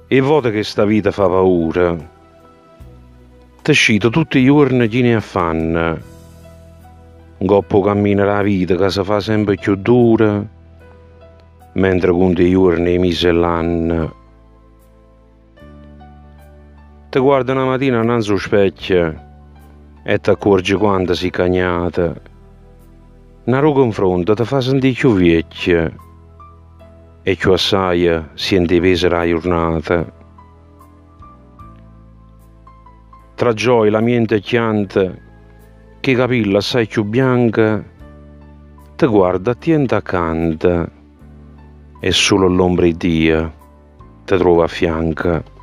E volte che sta vita fa paura, ti scito tutti i giorni chi ne affanna, goppo cammina la vita che si fa sempre più dura, mentre conti i giorni, i mesi e l'anno. Ti guarda una mattina innanzi allo specchio e ti accorgi quanto sei cagnata. Una confronto ti fa sentire più vecchia e più assai senti pesa la giornata. Tra gioia la mente chiante, che capilla assai più bianca, ti guarda attenta accanto e solo l'ombra di Dio ti trova a fianco.